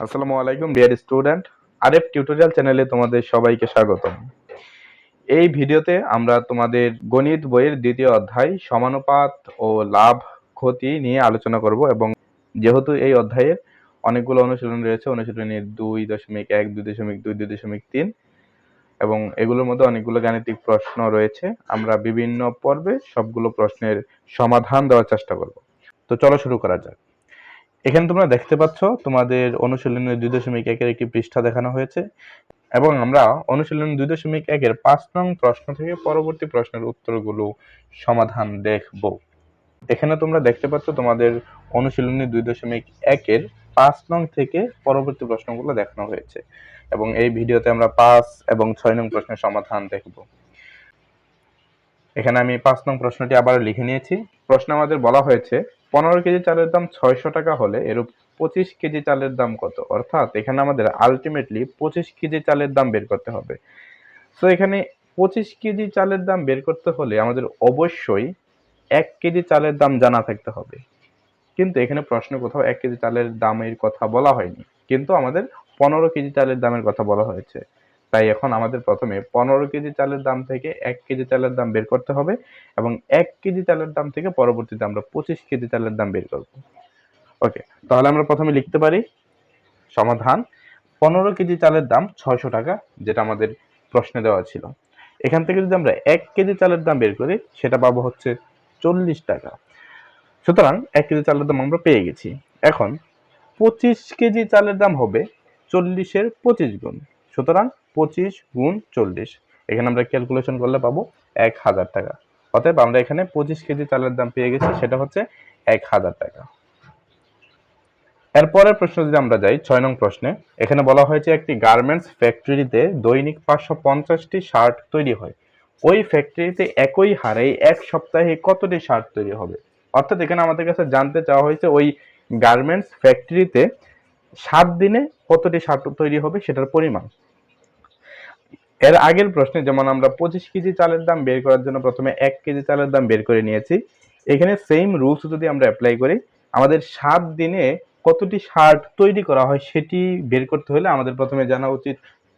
আসসালামু আলাইকুম dear student, RF tutorial চ্যানেলে তোমাদের সবাইকে স্বাগতম। এই ভিডিওতে আমরা তোমাদের গণিত বইয়ের দ্বিতীয় অধ্যায় সমানুপাত ও লাভ ক্ষতি নিয়ে আলোচনা করব এবং যেহেতু এই অধ্যায়ের অনেকগুলো অনুশীলন রয়েছে, অনুশীলনী 2.1, 2.2, 2.3 এবং এগুলোর মধ্যে অনেকগুলো গাণিতিক প্রশ্ন রয়েছে। আমরা বিভিন্ন পর্বে সবগুলো প্রশ্নের সমাধান দেওয়ার চেষ্টা করব। তো চলো শুরু করা যাক। এখানে তোমরা দেখতে পাচ্ছ তোমাদের অনুশীলনী 2.1-এর একটি পৃষ্ঠা দেখানো হয়েছে এবং আমরা অনুশীলনী 2.1-এর 5 নং প্রশ্ন থেকে পরবর্তী প্রশ্নের উত্তরগুলো সমাধান দেখব। এখানে তোমরা দেখতে পাচ্ছ তোমাদের অনুশীলনী 2.1-এর 5 নং থেকে পরবর্তী প্রশ্নগুলো দেখানো হয়েছে এবং এই ভিডিওতে আমরা 5 এবং 6 নং প্রশ্নের সমাধান দেখব। এখানে আমি 5 নং প্রশ্নটি আবার লিখে নিয়েছি। প্রশ্ন আমাদের বলা হয়েছে 15 কেজি চালের দাম 600 টাকা হলে এরূপ 25 কেজি চালের দাম কত? অর্থাৎ এখানে আমাদের আলটিমেটলি 25 কেজি চালের দাম বের করতে হবে। তো এখানে 25 কেজি চালের দাম বের করতে হলে আমাদের অবশ্যই 1 কেজি চালের দাম জানা থাকতে হবে। কিন্তু এখানে প্রশ্নে কোথাও 1 কেজি চালের দামের কথা বলা হয়নি, কিন্তু আমাদের 15 কেজি চালের দামের কথা বলা হয়েছে। তাই এখন আমাদের প্রথমে 15 কেজি চালের দাম থেকে 1 কেজি চালের দাম বের করতে হবে এবং 1 কেজি চালের দাম থেকে পরবর্তীতে আমরা 25 কেজি চালের দাম বের করব। ওকে, তাহলে আমরা প্রথমে লিখতে পারি সমাধান 15 কেজি চালের দাম 600 টাকা, যেটা আমাদের প্রশ্নে দেওয়া ছিল। এখান থেকে যদি আমরা 1 কেজি চালের দাম বের করি সেটা পাবো হচ্ছে 40 টাকা। সুতরাং 1 কেজি চালের দাম আমরা পেয়ে গেছি। এখন 25 কেজি চালের দাম হবে 40-এর 25 গুণ। সুতরাং 25 গুণ 40, এখানে আমরা ক্যালকুলেশন করলে পাবো 1000 টাকা। অতএব আমরা এখানে 25 কেজি চালের দাম পেয়ে গেছি, সেটা হচ্ছে 1000 টাকা। এরপরের প্রশ্ন যদি আমরা যাই 6 নং প্রশ্নে, এখানে বলা হয়েছে একটি গার্মেন্টস ফ্যাক্টরিতে দৈনিক 550টি শার্ট তৈরি হয়। ওই ফ্যাক্টরিতে একই হারে এক সপ্তাহে কতটি শার্ট তৈরি হবে? অর্থাৎ এখানে আমাদের কাছে জানতে চাওয়া হয়েছে ওই গার্মেন্টস ফ্যাক্টরিতে 7 দিনে কতটি শার্ট তৈরি হবে সেটার পরিমাণ। এর আগের প্রশ্নে যেমন আমরা 25 কেজি চালের দাম বের করার জন্য প্রথমে 1 কেজি চালের দাম বের করে নিয়েছি, এখানে সেম রুলস যদি আমরা অ্যাপ্লাই করি, আমাদের 7 দিনে কতটি শার্ট তৈরি করা হয় সেটি বের করতে হলে আমাদের প্রথমে জানা উচিত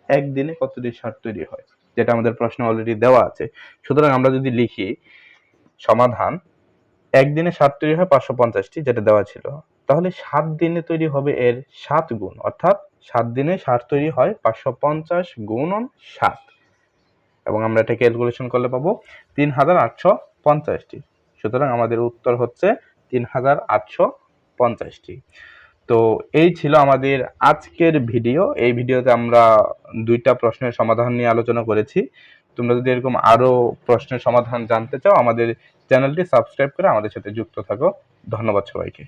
একদিনে কতটি শার্ট তৈরি হয়, যেটা আমাদের প্রশ্ন অলরেডি দেওয়া আছে। সুতরাং আমরা যদি লিখি সমাধান একদিনে শার্ট তৈরি হয় 550টি, যেটা দেওয়া ছিল, তাহলে 7 দিনে তৈরি হবে এর 7 গুণ, অর্থাৎ 7 দিনে শার্ট তৈরি হয় 550 গুণন 7 এবং আমরা এটা ক্যালকুলেশন করলে পাবো 3850টি। সুতরাং আমাদের উত্তর হচ্ছে 3850টি। তো এই ছিল আমাদের আজকের ভিডিও। এই ভিডিওতে আমরা 2টা প্রশ্নের সমাধান নিয়ে আলোচনা করেছি। তোমরা যদি এরকম আরো প্রশ্নের সমাধান জানতে চাও, আমাদের চ্যানেলটি সাবস্ক্রাইব করে আমাদের সাথে যুক্ত থাকো। ধন্যবাদ সবাইকে।